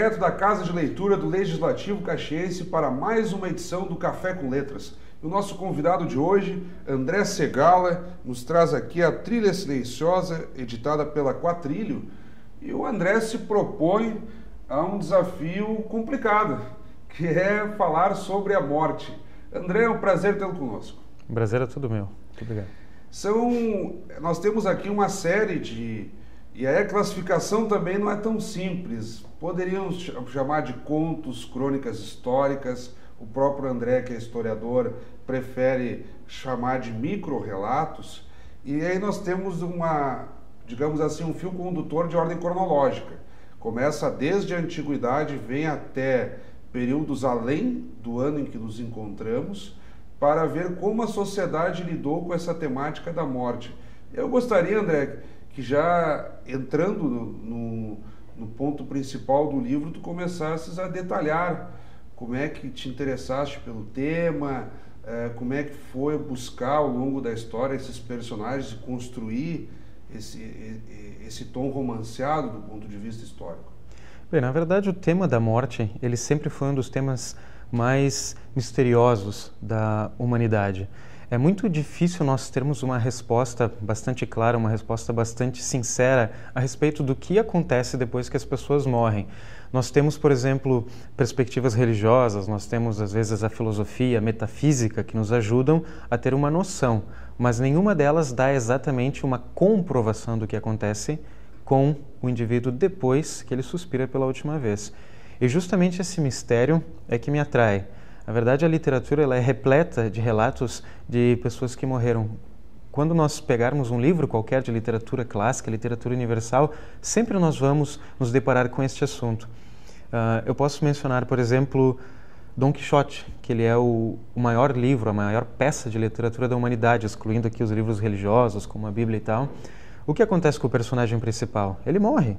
direto da Casa de Leitura do Legislativo Caxiense para mais uma edição do Café com Letras. E o nosso convidado de hoje, André Segala, nos traz aqui a Trilha Silenciosa, editada pela Quatrilho. E o André se propõe a um desafio complicado, que é falar sobre a morte. André, é um prazer tê-lo conosco. O prazer é tudo meu. Muito obrigado. Nós temos aqui uma série de... E aí a classificação também não é tão simples. Poderíamos chamar de contos, crônicas históricas. O próprio André, que é historiador, prefere chamar de micro-relatos. E aí nós temos digamos assim, um fio condutor de ordem cronológica. Começa desde a antiguidade, vem até períodos além do ano em que nos encontramos, para ver como a sociedade lidou com essa temática da morte. Eu gostaria, André, que já entrando no ponto principal do livro, tu começasses a detalhar como é que te interessaste pelo tema, como é que foi buscar ao longo da história esses personagens e construir esse tom romanceado do ponto de vista histórico. Bem, na verdade, o tema da morte, ele sempre foi um dos temas mais misteriosos da humanidade. É muito difícil nós termos uma resposta bastante clara, uma resposta bastante sincera a respeito do que acontece depois que as pessoas morrem. Nós temos, por exemplo, perspectivas religiosas, nós temos, às vezes, a filosofia, a metafísica, que nos ajudam a ter uma noção, mas nenhuma delas dá exatamente uma comprovação do que acontece com o indivíduo depois que ele suspira pela última vez. E justamente esse mistério é que me atrai. Na verdade, a literatura ela é repleta de relatos de pessoas que morreram. Quando nós pegarmos um livro qualquer de literatura clássica, literatura universal, sempre nós vamos nos deparar com este assunto. Eu posso mencionar, por exemplo, Dom Quixote, que ele é o maior livro, a maior peça de literatura da humanidade, excluindo aqui os livros religiosos, como a Bíblia e tal. O que acontece com o personagem principal? Ele morre.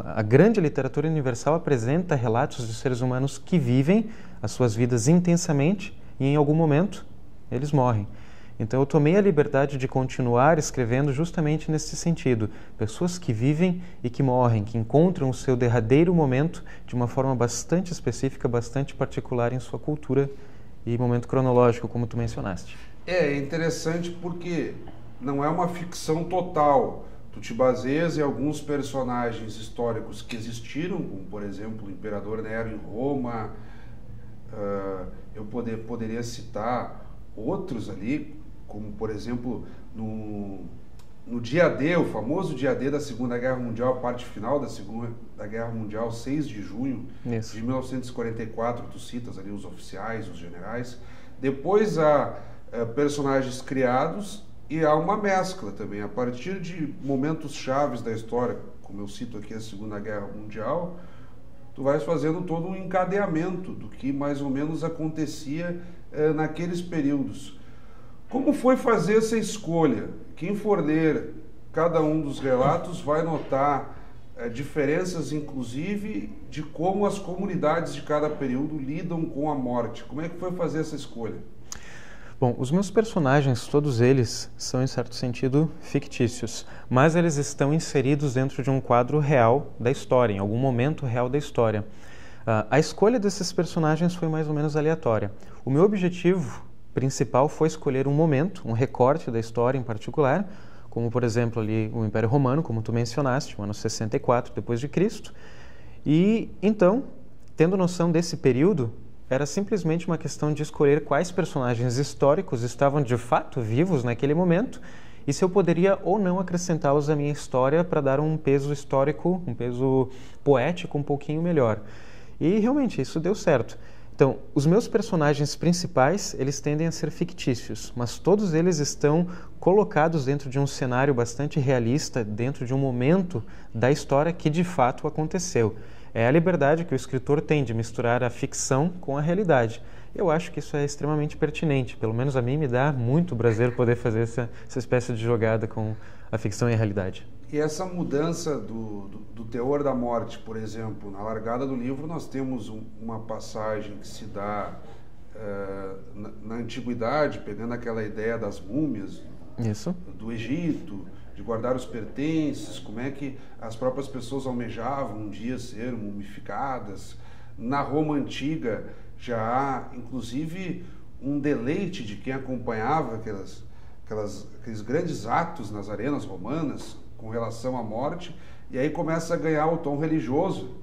A grande literatura universal apresenta relatos de seres humanos que vivem as suas vidas intensamente e em algum momento eles morrem. Então eu tomei a liberdade de continuar escrevendo justamente nesse sentido. Pessoas que vivem e que morrem, que encontram o seu derradeiro momento de uma forma bastante específica, bastante particular em sua cultura e momento cronológico, como tu mencionaste. É interessante porque não é uma ficção total. Tu te baseias em alguns personagens históricos que existiram, como, por exemplo, o Imperador Nero em Roma. Eu poderia citar outros ali, como, por exemplo, no dia D, o famoso dia D da Segunda Guerra Mundial, a parte final da Segunda Guerra Mundial, 6 de junho de 1944, tu citas ali os oficiais, os generais. Depois há personagens criados, e há uma mescla também, a partir de momentos chaves da história, como eu cito aqui a Segunda Guerra Mundial, tu vais fazendo todo um encadeamento do que mais ou menos acontecia naqueles períodos. Como foi fazer essa escolha? Quem for ler cada um dos relatos vai notar diferenças, inclusive, de como as comunidades de cada período lidam com a morte. Como é que foi fazer essa escolha? Bom, os meus personagens, todos eles, são em certo sentido fictícios, mas eles estão inseridos dentro de um quadro real da história, em algum momento real da história. A escolha desses personagens foi mais ou menos aleatória. O meu objetivo principal foi escolher um momento, um recorte da história em particular, como por exemplo ali o Império Romano, como tu mencionaste, o ano 64 depois de Cristo. E então, tendo noção desse período, era simplesmente uma questão de escolher quais personagens históricos estavam de fato vivos naquele momento e se eu poderia ou não acrescentá-los à minha história para dar um peso histórico, um peso poético um pouquinho melhor. E realmente isso deu certo. Então, os meus personagens principais, eles tendem a ser fictícios, mas todos eles estão colocados dentro de um cenário bastante realista, dentro de um momento da história que de fato aconteceu. É a liberdade que o escritor tem de misturar a ficção com a realidade. Eu acho que isso é extremamente pertinente. Pelo menos a mim me dá muito prazer poder fazer essa espécie de jogada com a ficção e a realidade. E essa mudança do teor da morte, por exemplo, na largada do livro nós temos uma passagem que se dá na antiguidade, pegando aquela ideia das múmias Isso. do Egito, de guardar os pertences, como é que as próprias pessoas almejavam um dia ser mumificadas. Na Roma Antiga já há, inclusive, um deleite de quem acompanhava aqueles grandes atos nas arenas romanas com relação à morte, e aí começa a ganhar o tom religioso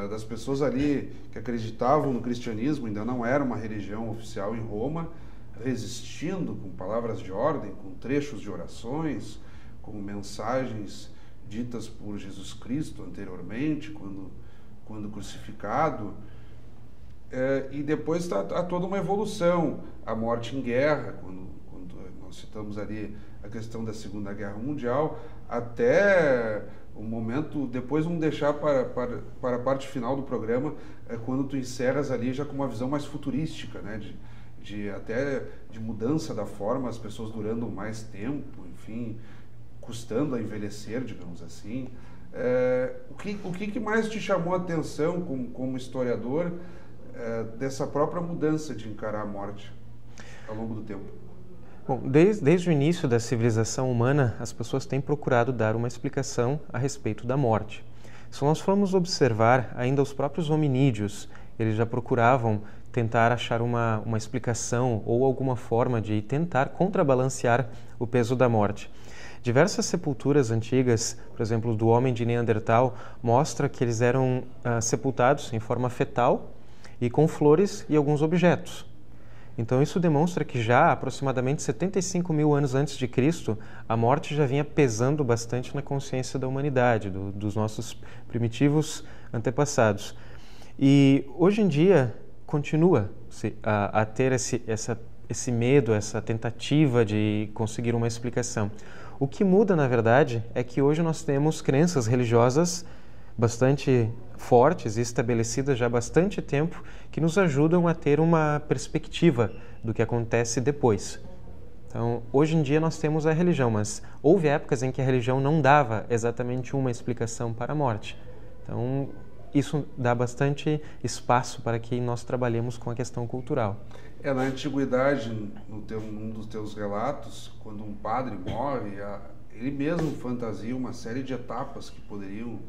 das pessoas ali que acreditavam no cristianismo, ainda não era uma religião oficial em Roma, resistindo com palavras de ordem, com trechos de orações, com mensagens ditas por Jesus Cristo anteriormente, quando crucificado. E depois há toda uma evolução, a morte em guerra, quando nós citamos ali a questão da Segunda Guerra Mundial, até o momento, depois vamos deixar para a parte final do programa, quando tu encerras ali já com uma visão mais futurística, né, até de mudança da forma, as pessoas durando mais tempo, enfim, custando a envelhecer, digamos assim. O que mais te chamou a atenção como historiador dessa própria mudança de encarar a morte ao longo do tempo? Bom, desde o início da civilização humana, as pessoas têm procurado dar uma explicação a respeito da morte. Se nós formos observar, ainda os próprios hominídeos, eles já procuravam tentar achar uma explicação ou alguma forma de tentar contrabalancear o peso da morte. Diversas sepulturas antigas, por exemplo, do homem de Neandertal, mostra que eles eram sepultados em forma fetal e com flores e alguns objetos. Então isso demonstra que já há aproximadamente 75 mil anos antes de Cristo, a morte já vinha pesando bastante na consciência da humanidade, dos nossos primitivos antepassados. E hoje em dia continua a ter esse medo, essa tentativa de conseguir uma explicação. O que muda, na verdade, é que hoje nós temos crenças religiosas bastante fortes e estabelecidas já há bastante tempo, que nos ajudam a ter uma perspectiva do que acontece depois. Então, hoje em dia nós temos a religião, mas houve épocas em que a religião não dava exatamente uma explicação para a morte. Então, isso dá bastante espaço para que nós trabalhemos com a questão cultural. Na antiguidade, num dos teus relatos, quando um padre morre, ele mesmo fantasia uma série de etapas que poderiam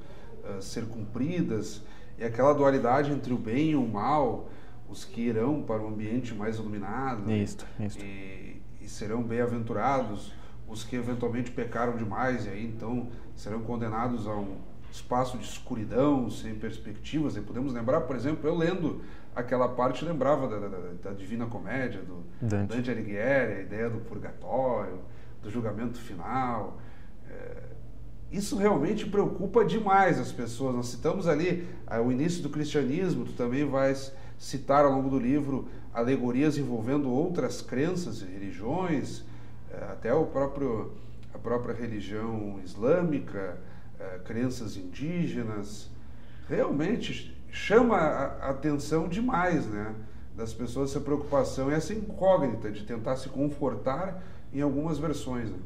ser cumpridas, e aquela dualidade entre o bem e o mal, os que irão para um ambiente mais iluminado e serão bem-aventurados, os que eventualmente pecaram demais e aí então serão condenados a um espaço de escuridão, sem perspectivas. E podemos lembrar, por exemplo, eu lendo aquela parte, lembrava da Divina Comédia, do Dante Alighieri, a ideia do purgatório, do julgamento final. Isso realmente preocupa demais as pessoas. Nós citamos ali o início do cristianismo, tu também vais citar ao longo do livro alegorias envolvendo outras crenças e religiões, até a própria religião islâmica, crenças indígenas. Realmente chama a atenção demais, né, das pessoas, essa preocupação e essa incógnita de tentar se confortar em algumas versões, né?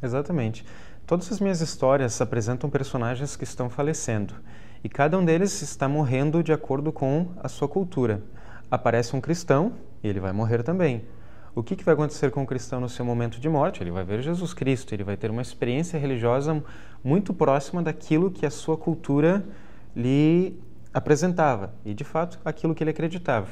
Exatamente. Todas as minhas histórias apresentam personagens que estão falecendo e cada um deles está morrendo de acordo com a sua cultura. Aparece um cristão e ele vai morrer também. O que vai acontecer com o cristão no seu momento de morte? Ele vai ver Jesus Cristo, ele vai ter uma experiência religiosa muito próxima daquilo que a sua cultura lhe apresentava e, de fato, aquilo que ele acreditava.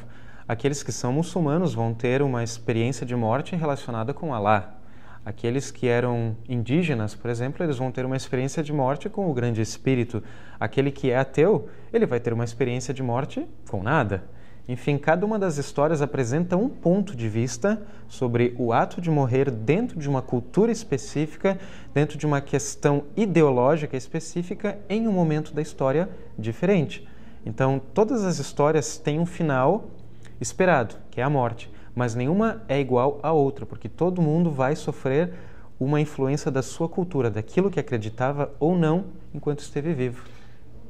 Aqueles que são muçulmanos vão ter uma experiência de morte relacionada com Alá. Aqueles que eram indígenas, por exemplo, eles vão ter uma experiência de morte com o Grande Espírito. Aquele que é ateu, ele vai ter uma experiência de morte com nada. Enfim, cada uma das histórias apresenta um ponto de vista sobre o ato de morrer dentro de uma cultura específica, dentro de uma questão ideológica específica, em um momento da história diferente. Então, todas as histórias têm um final esperado, que é a morte. Mas nenhuma é igual à outra, porque todo mundo vai sofrer uma influência da sua cultura, daquilo que acreditava ou não enquanto esteve vivo.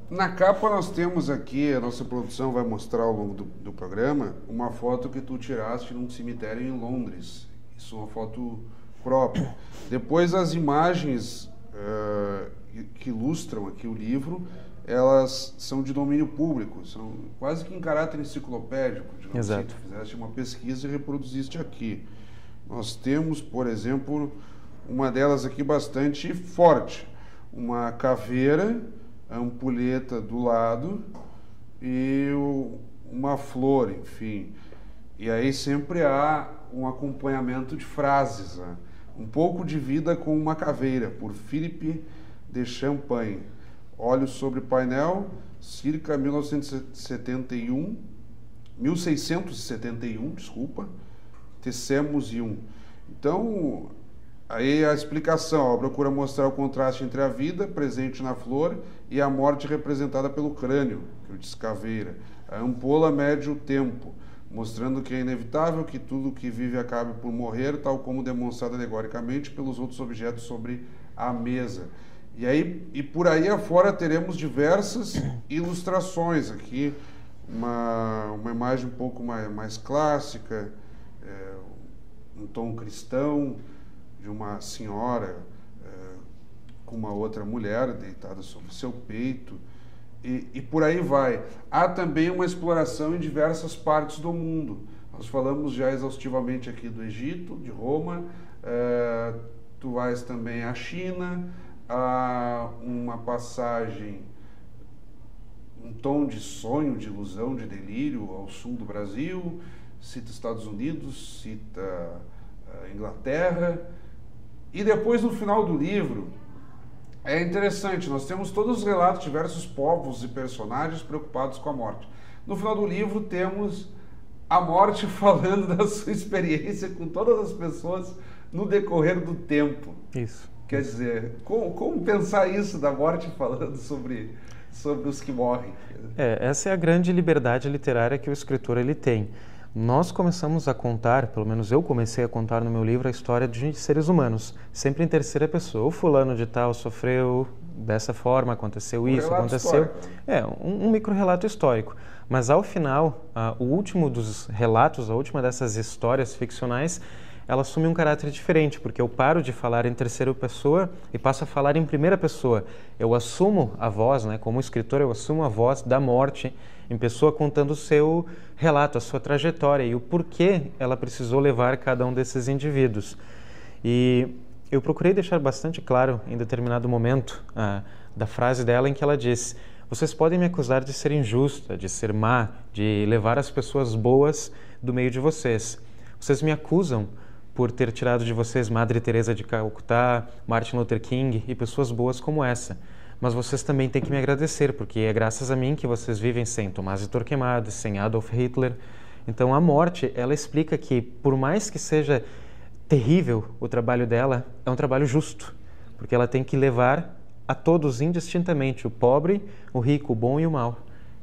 Na capa nós temos aqui, a nossa produção vai mostrar ao longo do programa, uma foto que tu tiraste num cemitério em Londres. Isso é uma foto própria. Depois as imagens que ilustram aqui o livro, elas são de domínio público, são quase que em caráter enciclopédico. Exato. Tu fizeste uma pesquisa e reproduziste aqui. Nós temos, por exemplo, uma delas aqui bastante forte. Uma caveira, a ampulheta do lado e uma flor, enfim. E aí sempre há um acompanhamento de frases, né? Um pouco de vida com uma caveira, por Philippe de Champagne. Olhos sobre painel, circa 1671, desculpa, tecemos e um. Então, aí a explicação, procura mostrar o contraste entre a vida, presente na flor, e a morte representada pelo crânio, que eu disse caveira. A ampola mede o tempo, mostrando que é inevitável que tudo que vive acabe por morrer, tal como demonstrado alegoricamente pelos outros objetos sobre a mesa. E aí, e por aí afora teremos diversas ilustrações aqui, uma imagem um pouco mais clássica, um tom cristão, de uma senhora com uma outra mulher deitada sobre seu peito, e por aí vai. Há também uma exploração em diversas partes do mundo. Nós falamos já exaustivamente aqui do Egito, de Roma, tu vais também à China, há uma passagem, um tom de sonho, de ilusão, de delírio ao sul do Brasil, cita Estados Unidos, cita Inglaterra, e depois no final do livro é interessante, nós temos todos os relatos de diversos povos e personagens preocupados com a morte. No final do livro temos a morte falando da sua experiência com todas as pessoas no decorrer do tempo. Isso. Quer dizer, como pensar isso da morte falando sobre os que morrem? Essa é a grande liberdade literária que o escritor ele tem. Nós começamos a contar, pelo menos eu comecei a contar no meu livro, a história de seres humanos, sempre em terceira pessoa. O fulano de tal sofreu dessa forma, aconteceu isso, aconteceu... Um micro-relato histórico. Mas ao final, o último dos relatos, a última dessas histórias ficcionais, ela assume um caráter diferente, porque eu paro de falar em terceira pessoa e passo a falar em primeira pessoa. Eu assumo a voz, né? Como escritor, eu assumo a voz da morte em pessoa contando o seu relato, a sua trajetória e o porquê ela precisou levar cada um desses indivíduos. E eu procurei deixar bastante claro em determinado momento da frase dela em que ela diz: vocês podem me acusar de ser injusta, de ser má, de levar as pessoas boas do meio de vocês. Vocês me acusam por ter tirado de vocês Madre Teresa de Calcutá, Martin Luther King e pessoas boas como essa. Mas vocês também têm que me agradecer, porque é graças a mim que vocês vivem sem Tomás de Torquemada, sem Adolf Hitler. Então a morte, ela explica que, por mais que seja terrível o trabalho dela, é um trabalho justo, porque ela tem que levar a todos indistintamente, o pobre, o rico, o bom e o mau.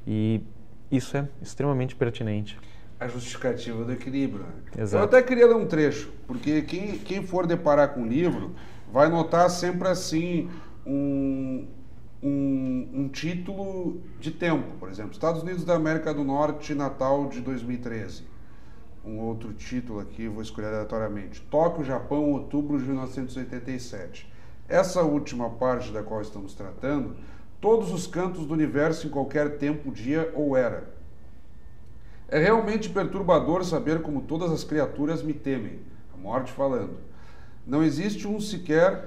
E isso é extremamente pertinente. A justificativa do equilíbrio. Exato. Eu até queria ler um trecho, porque quem for deparar com o livro vai notar sempre assim um título de tempo, por exemplo, Estados Unidos da América do Norte, Natal de 2013. Um outro título aqui, vou escolher aleatoriamente. Tóquio, Japão, outubro de 1987. Essa última parte da qual estamos tratando, todos os cantos do universo em qualquer tempo, dia ou era. É realmente perturbador saber como todas as criaturas me temem. A morte falando. Não existe um sequer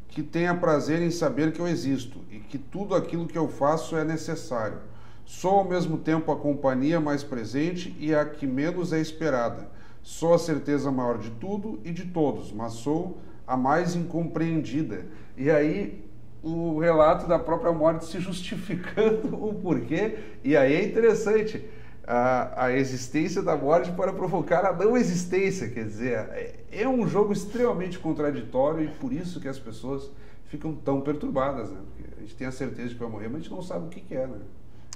que tenha prazer em saber que eu existo e que tudo aquilo que eu faço é necessário. Sou ao mesmo tempo a companhia mais presente e a que menos é esperada. Sou a certeza maior de tudo e de todos, mas sou a mais incompreendida. E aí o relato da própria morte se justificando o porquê. E aí é interessante a existência da morte para provocar a não existência, quer dizer, é um jogo extremamente contraditório e por isso que as pessoas ficam tão perturbadas, né? Porque a gente tem a certeza de que vai morrer, mas a gente não sabe o que é, né?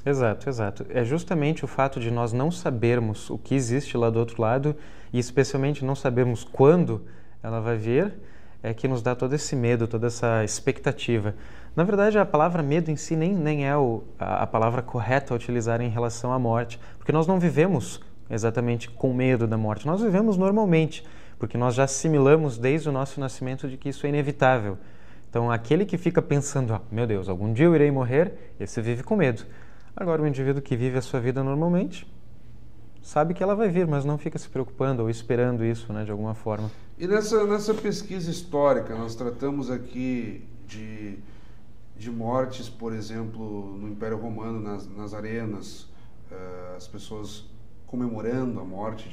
Exato, exato. É justamente o fato de nós não sabermos o que existe lá do outro lado e especialmente não sabermos quando ela vai vir, é que nos dá todo esse medo, toda essa expectativa. Na verdade, a palavra medo em si nem é a palavra correta a utilizar em relação à morte, porque nós não vivemos exatamente com medo da morte, nós vivemos normalmente, porque nós já assimilamos desde o nosso nascimento de que isso é inevitável. Então, aquele que fica pensando, meu Deus, algum dia eu irei morrer, esse vive com medo. Agora, o indivíduo que vive a sua vida normalmente, sabe que ela vai vir, mas não fica se preocupando ou esperando isso, né, de alguma forma. E nessa pesquisa histórica, nós tratamos aqui de mortes, por exemplo, no Império Romano, nas arenas, as pessoas comemorando a morte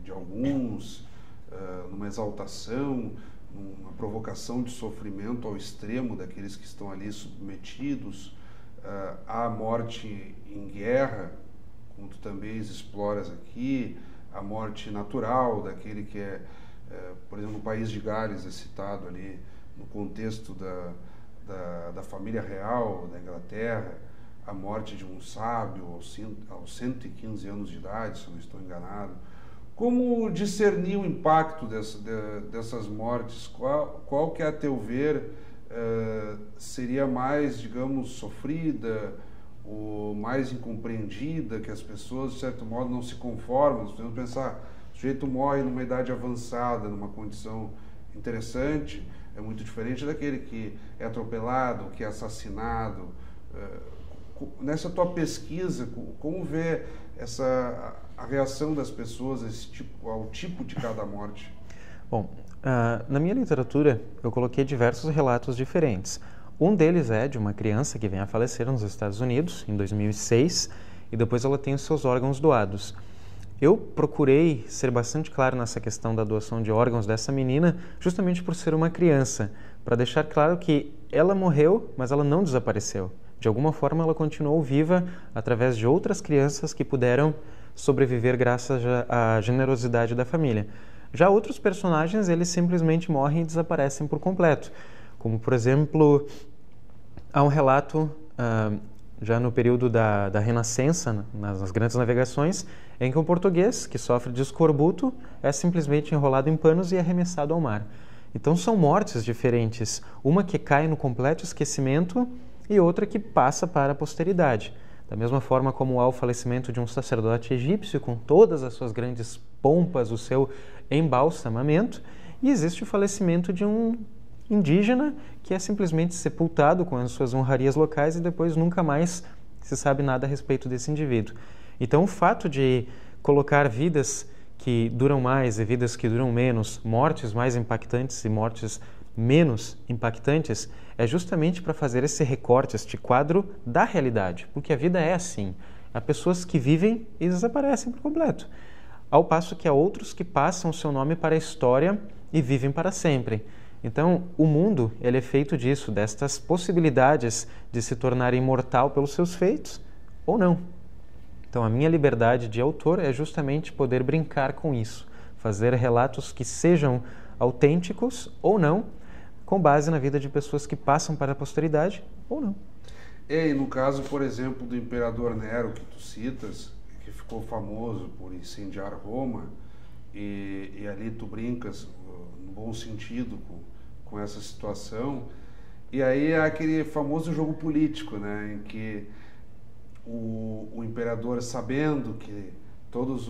de alguns, numa exaltação, numa provocação de sofrimento ao extremo daqueles que estão ali submetidos, a morte em guerra, como tu também exploras aqui, a morte natural daquele que por exemplo, no país de Gales é citado ali, no contexto da família real da Inglaterra, a morte de um sábio aos 115 anos de idade, se não estou enganado. Como discernir o impacto dessas mortes? Qual que, a teu ver, seria mais, digamos, sofrida ou mais incompreendida, que as pessoas, de certo modo, não se conformam? Nós podemos pensar, o sujeito morre numa idade avançada, numa condição interessante, é muito diferente daquele que é atropelado, que é assassinado. Nessa tua pesquisa, como vê a reação das pessoas ao tipo de cada morte? Bom, na minha literatura eu coloquei diversos relatos diferentes. Um deles é de uma criança que vem a falecer nos Estados Unidos em 2006 e depois ela tem os seus órgãos doados. Eu procurei ser bastante claro nessa questão da doação de órgãos dessa menina, justamente por ser uma criança, para deixar claro que ela morreu, mas ela não desapareceu. De alguma forma, ela continuou viva através de outras crianças que puderam sobreviver graças à generosidade da família. Já outros personagens, eles simplesmente morrem e desaparecem por completo. Como, por exemplo, há um relato, já no período da Renascença, nas grandes navegações, em que um português que sofre de escorbuto é simplesmente enrolado em panos e arremessado ao mar. Então, são mortes diferentes. Uma que cai no completo esquecimento e outra que passa para a posteridade. Da mesma forma como há o falecimento de um sacerdote egípcio com todas as suas grandes pompas, o seu embalsamamento, e existe o falecimento de um indígena que é simplesmente sepultado com as suas honrarias locais e depois nunca mais se sabe nada a respeito desse indivíduo. Então, o fato de colocar vidas que duram mais e vidas que duram menos, mortes mais impactantes e mortes menos impactantes, é justamente para fazer esse recorte, este quadro da realidade, porque a vida é assim. Há pessoas que vivem e desaparecem por completo, ao passo que há outros que passam o seu nome para a história e vivem para sempre. Então, o mundo ele é feito disso, destas possibilidades de se tornar imortal pelos seus feitos ou não. Então, a minha liberdade de autor é justamente poder brincar com isso, fazer relatos que sejam autênticos ou não, com base na vida de pessoas que passam para a posteridade ou não. E no caso, por exemplo, do imperador Nero, que tu citas, que ficou famoso por incendiar Roma, e ali tu brincas, no bom sentido, com essa situação, e aí é aquele famoso jogo político, né, em que o imperador, sabendo que todos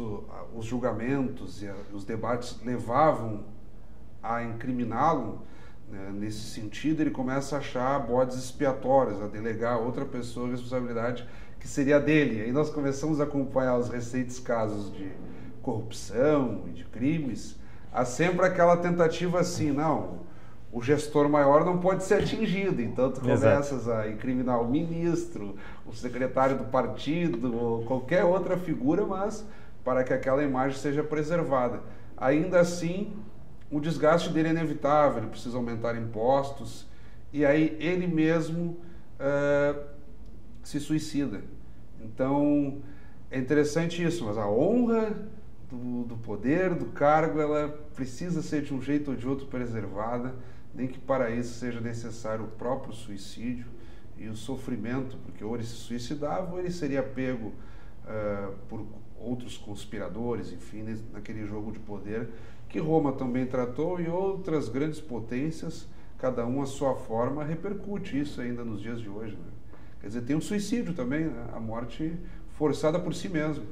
os julgamentos e os debates levavam a incriminá-lo, né, nesse sentido, ele começa a achar bodes expiatórios, a delegar a outra pessoa a responsabilidade que seria dele. Aí nós começamos a acompanhar os recentes casos de corrupção e de crimes, há sempre aquela tentativa assim, não, o gestor maior não pode ser atingido, então tu começas a incriminar o ministro, o secretário do partido, ou qualquer outra figura, mas para que aquela imagem seja preservada. Ainda assim, o desgaste dele é inevitável, ele precisa aumentar impostos, e aí ele mesmo se suicida. Então, é interessante isso, mas a honra do poder, do cargo, ela precisa ser de um jeito ou de outro preservada, nem que para isso seja necessário o próprio suicídio e o sofrimento, porque ou ele se suicidava ou ele seria pego por outros conspiradores, enfim, naquele jogo de poder que Roma também tratou, e outras grandes potências, cada uma à sua forma, repercute isso ainda nos dias de hoje, né? Quer dizer, tem o suicídio também, né? A morte forçada por si mesmo,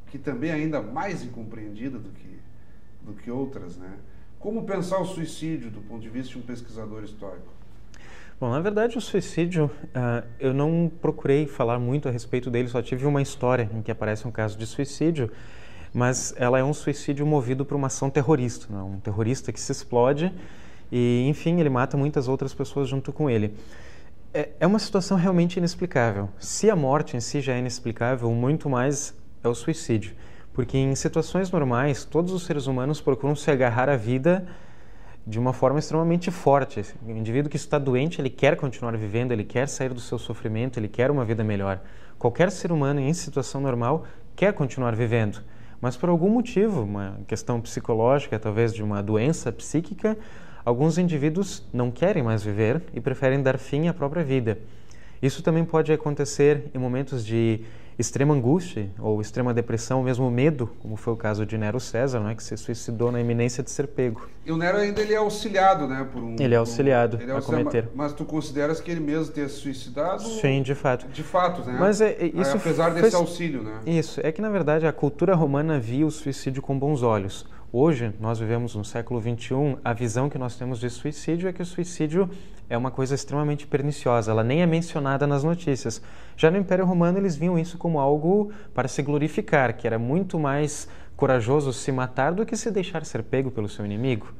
que também é ainda mais incompreendida do que outras, né? Como pensar o suicídio do ponto de vista de um pesquisador histórico? Bom, na verdade, o suicídio, eu não procurei falar muito a respeito dele, só tive uma história em que aparece um caso de suicídio, mas ela é um suicídio movido por uma ação terrorista, né? Um terrorista que se explode e, enfim, ele mata muitas outras pessoas junto com ele. É uma situação realmente inexplicável. Se a morte em si já é inexplicável, muito mais é o suicídio. Porque em situações normais, todos os seres humanos procuram se agarrar à vida de uma forma extremamente forte. O indivíduo que está doente, ele quer continuar vivendo, ele quer sair do seu sofrimento, ele quer uma vida melhor. Qualquer ser humano em situação normal quer continuar vivendo. Mas por algum motivo, uma questão psicológica, talvez de uma doença psíquica, alguns indivíduos não querem mais viver e preferem dar fim à própria vida. Isso também pode acontecer em momentos de extrema angústia ou extrema depressão, ou mesmo medo, como foi o caso de Nero César, né, que se suicidou na iminência de ser pego. E o Nero ainda ele é auxiliado, né? Ele é auxiliado a cometer. Mas tu consideras que ele mesmo tenha se suicidado? Sim, de fato. De fato, né? Mas isso apesar desse auxílio, né? Isso. É que, na verdade, a cultura romana via o suicídio com bons olhos. Hoje, nós vivemos no século XXI, a visão que nós temos de suicídio é que o suicídio é uma coisa extremamente perniciosa, ela nem é mencionada nas notícias. Já no Império Romano, eles viam isso como algo para se glorificar, que era muito mais corajoso se matar do que se deixar ser pego pelo seu inimigo.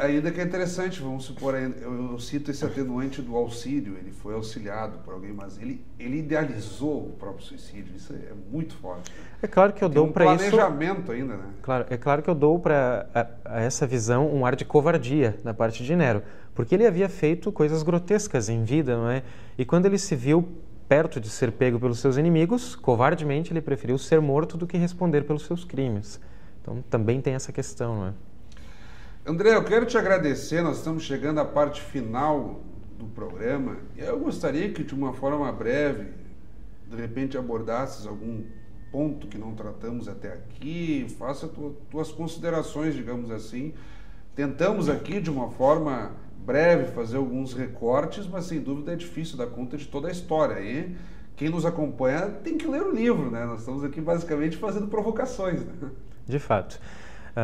Ainda que é interessante, vamos supor, eu cito esse atenuante do auxílio, ele foi auxiliado por alguém, mas ele idealizou o próprio suicídio, isso é muito forte. Né? É claro que eu dou para isso... planejamento ainda, né? Claro, é claro que eu dou para essa visão um ar de covardia da parte de Nero, porque ele havia feito coisas grotescas em vida, não é? E quando ele se viu perto de ser pego pelos seus inimigos, covardemente ele preferiu ser morto do que responder pelos seus crimes. Então também tem essa questão, não é? André, eu quero te agradecer, nós estamos chegando à parte final do programa e eu gostaria que de uma forma breve, de repente abordasses algum ponto que não tratamos até aqui, faça tuas considerações, digamos assim. Tentamos aqui de uma forma breve fazer alguns recortes, mas sem dúvida é difícil dar conta de toda a história. E quem nos acompanha tem que ler o livro, né? Nós estamos aqui basicamente fazendo provocações, né? De fato.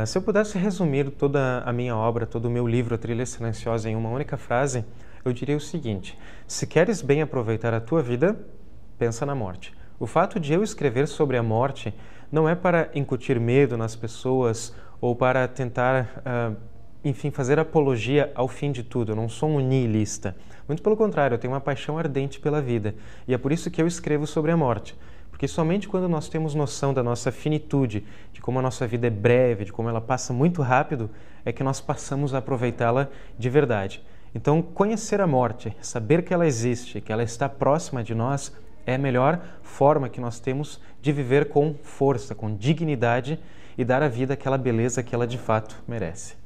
Se eu pudesse resumir toda a minha obra, todo o meu livro, A Trilha Silenciosa, em uma única frase, eu diria o seguinte: se queres bem aproveitar a tua vida, pensa na morte. O fato de eu escrever sobre a morte não é para incutir medo nas pessoas ou para tentar, enfim, fazer apologia ao fim de tudo. Eu não sou um nihilista. Muito pelo contrário, eu tenho uma paixão ardente pela vida. E é por isso que eu escrevo sobre a morte. Porque somente quando nós temos noção da nossa finitude, de como a nossa vida é breve, de como ela passa muito rápido, é que nós passamos a aproveitá-la de verdade. Então, conhecer a morte, saber que ela existe, que ela está próxima de nós, é a melhor forma que nós temos de viver com força, com dignidade e dar à vida aquela beleza que ela de fato merece.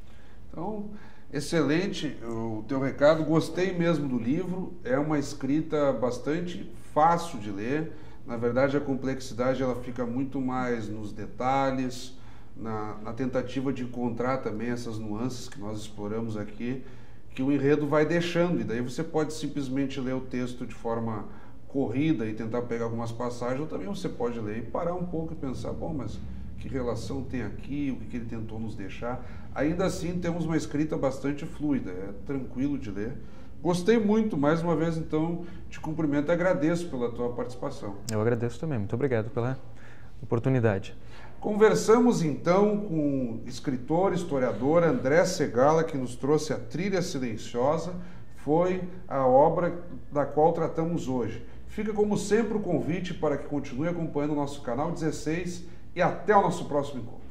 Então, excelente o teu recado, gostei mesmo do livro, é uma escrita bastante fácil de ler. Na verdade, a complexidade ela fica muito mais nos detalhes, na tentativa de encontrar também essas nuances que nós exploramos aqui, que o enredo vai deixando, e daí você pode simplesmente ler o texto de forma corrida e tentar pegar algumas passagens, ou também você pode ler e parar um pouco e pensar, bom, mas que relação tem aqui, o que ele tentou nos deixar. Ainda assim, temos uma escrita bastante fluida, é tranquilo de ler. Gostei muito, mais uma vez, então, te cumprimento e agradeço pela tua participação. Eu agradeço também, muito obrigado pela oportunidade. Conversamos, então, com o escritor, historiador André Segala, que nos trouxe A Trilha Silenciosa, foi a obra da qual tratamos hoje. Fica, como sempre, o convite para que continue acompanhando o nosso canal 16 e até o nosso próximo encontro.